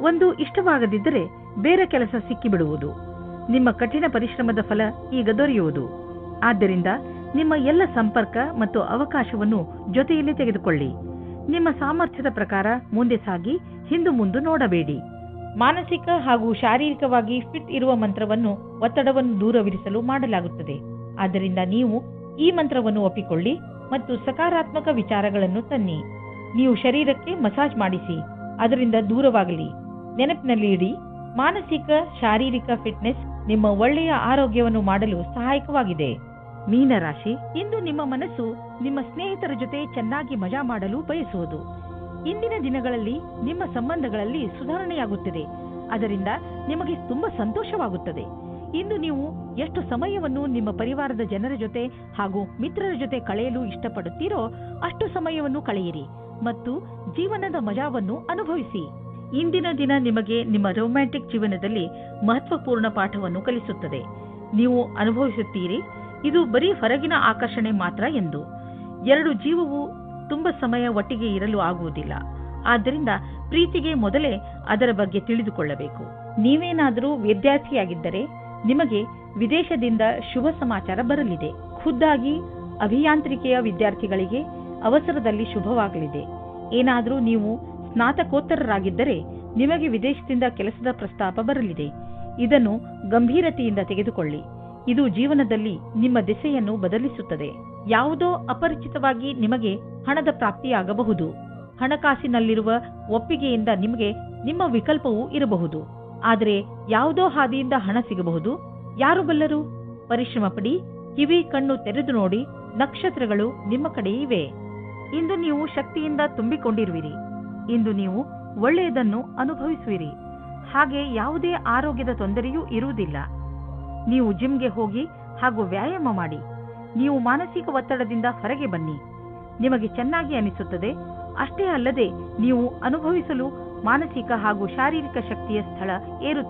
ಒಂದು ಇಷ್ಟವಾಗದಿದ್ದರೆ ಬೇರೆ ಕೆಲಸ ಸಿಕ್ಕಿಬಿಡುವುದು. ನಿಮ್ಮ ಕಠಿಣ ಪರಿಶ್ರಮದ ಫಲ ಈಗ ದೊರೆಯುವುದು. ಆದ್ದರಿಂದ ನಿಮ್ಮ ಎಲ್ಲ ಸಂಪರ್ಕ ಮತ್ತು ಅವಕಾಶವನ್ನು ಜೊತೆಯಲ್ಲಿ ತೆಗೆದುಕೊಳ್ಳಿ. ನಿಮ್ಮ ಸಾಮರ್ಥ್ಯದ ಪ್ರಕಾರ ಮುಂದೆ ಸಾಗಿ ಹಿಂದು ಮುಂದೆ ನೋಡಬೇಡಿ. ಮಾನಸಿಕ ಹಾಗೂ ಶಾರೀರಿಕವಾಗಿ ಫಿಟ್ ಇರುವ ಮಂತ್ರವನ್ನು ಒತ್ತಡವನ್ನು ದೂರವಿರಿಸಲು ಮಾಡಲಾಗುತ್ತದೆ. ಆದ್ದರಿಂದ ನೀವು ಈ ಮಂತ್ರವನ್ನು ಒಪ್ಪಿಕೊಳ್ಳಿ ಮತ್ತು ಸಕಾರಾತ್ಮಕ ವಿಚಾರಗಳನ್ನು ತನ್ನಿ. ನೀವು ಶರೀರಕ್ಕೆ ಮಸಾಜ್ ಮಾಡಿಸಿ, ಅದರಿಂದ ದೂರವಾಗಲಿ. ನೆನಪಿನಲ್ಲಿ ಇಡಿ, ಮಾನಸಿಕ ಶಾರೀರಿಕ ಫಿಟ್ನೆಸ್ ನಿಮ್ಮ ಒಳ್ಳೆಯ ಆರೋಗ್ಯವನ್ನು ಮಾಡಲು ಸಹಾಯಕವಾಗಿದೆ. ಮೀನರಾಶಿ, ಇಂದು ನಿಮ್ಮ ಮನಸ್ಸು ನಿಮ್ಮ ಸ್ನೇಹಿತರ ಜೊತೆ ಚೆನ್ನಾಗಿ ಮಜಾ ಮಾಡಲು ಬಯಸುವುದು. ಇಂದಿನ ದಿನಗಳಲ್ಲಿ ನಿಮ್ಮ ಸಂಬಂಧಗಳಲ್ಲಿ ಸುಧಾರಣೆಯಾಗುತ್ತದೆ. ಅದರಿಂದ ನಿಮಗೆ ತುಂಬಾ ಸಂತೋಷವಾಗುತ್ತದೆ. ಇಂದು ನೀವು ಎಷ್ಟು ಸಮಯವನ್ನು ನಿಮ್ಮ ಪರಿವಾರದ ಜನರ ಜೊತೆ ಹಾಗೂ ಮಿತ್ರರ ಜೊತೆ ಕಳೆಯಲು ಇಷ್ಟಪಡುತ್ತೀರೋ ಅಷ್ಟು ಸಮಯವನ್ನು ಕಳೆಯಿರಿ ಮತ್ತು ಜೀವನದ ಮಜಾವನ್ನು ಅನುಭವಿಸಿ. ಇಂದಿನ ದಿನ ನಿಮಗೆ ನಿಮ್ಮ ರೊಮ್ಯಾಂಟಿಕ್ ಜೀವನದಲ್ಲಿ ಮಹತ್ವಪೂರ್ಣ ಪಾಠವನ್ನು ಕಲಿಸುತ್ತದೆ. ನೀವು ಅನುಭವಿಸುತ್ತೀರಿ ಇದು ಬರೀ ಹೊರಗಿನ ಆಕರ್ಷಣೆ ಮಾತ್ರ ಎಂದು. ಎರಡು ಜೀವವು ತುಂಬಾ ಸಮಯ ಒಟ್ಟಿಗೆ ಇರಲು ಆಗುವುದಿಲ್ಲ. ಆದ್ದರಿಂದ ಪ್ರೀತಿಗೆ ಮೊದಲೇ ಅದರ ಬಗ್ಗೆ ತಿಳಿದುಕೊಳ್ಳಬೇಕು. ನೀವೇನಾದರೂ ವಿದ್ಯಾರ್ಥಿಯಾಗಿದ್ದರೆ ನಿಮಗೆ ವಿದೇಶದಿಂದ ಶುಭ ಸಮಾಚಾರ ಬರಲಿದೆ. ಖುದ್ದಾಗಿ ಅಭಿಯಾಂತ್ರಿಕೆಯ ವಿದ್ಯಾರ್ಥಿಗಳಿಗೆ ಅವಸರದಲ್ಲಿ ಶುಭವಾಗಲಿದೆ. ಏನಾದರೂ ನೀವು ಸ್ನಾತಕೋತ್ತರರಾಗಿದ್ದರೆ ನಿಮಗೆ ವಿದೇಶದಿಂದ ಕೆಲಸದ ಪ್ರಸ್ತಾಪ ಬರಲಿದೆ. ಇದನ್ನು ಗಂಭೀರತೆಯಿಂದ ತೆಗೆದುಕೊಳ್ಳಿ. ಇದು ಜೀವನದಲ್ಲಿ ನಿಮ್ಮ ದಿಸೆಯನ್ನು ಬದಲಿಸುತ್ತದೆ. ಯಾವುದೋ ಅಪರಿಚಿತವಾಗಿ ನಿಮಗೆ ಹಣದ ಪ್ರಾಪ್ತಿಯಾಗಬಹುದು. ಹಣಕಾಸಿನಲ್ಲಿರುವ ಒಪ್ಪಿಗೆಯಿಂದ ನಿಮಗೆ ನಿಮ್ಮ ವಿಕಲ್ಪವೂ ಇರಬಹುದು. ಆದರೆ ಯಾವುದೋ ಹಾದಿಯಿಂದ ಹಣ ಸಿಗಬಹುದು. ಯಾರು ಬಲ್ಲರು? ಪರಿಶ್ರಮ ಪಡಿ, ಕಿವಿ ಕಣ್ಣು ತೆರೆದು ನೋಡಿ. ನಕ್ಷತ್ರಗಳು ನಿಮ್ಮ ಕಡೆ ಇವೆ. ಇಂದು ನೀವು ಶಕ್ತಿಯಿಂದ ತುಂಬಿಕೊಂಡಿರುವಿರಿ. ಇಂದು ನೀವು ಒಳ್ಳೆಯದನ್ನು ಅನುಭವಿಸುವಿರಿ. ಹಾಗೆ ಯಾವುದೇ ಆರೋಗ್ಯದ ತೊಂದರೆಯೂ ಇರುವುದಿಲ್ಲ. ನೀವು ಜಿಮ್ಗೆ ಹೋಗಿ ಹಾಗೂ ವ್ಯಾಯಾಮ ಮಾಡಿ. ನೀವು ಮಾನಸಿಕ ಒತ್ತಡದಿಂದ ಹೊರಗೆ ಬನ್ನಿ. ನಿಮಗೆ ಚೆನ್ನಾಗಿ ಅನಿಸುತ್ತದೆ. ಅಷ್ಟೇ ಅಲ್ಲದೆ ನೀವು ಅನುಭವಿಸಲು ಮಾನಸಿಕ ಹಾಗೂ ಶಾರೀರಿಕ ಶಕ್ತಿಯ ಸ್ಥಳ ಏರುತ್ತಿದೆ.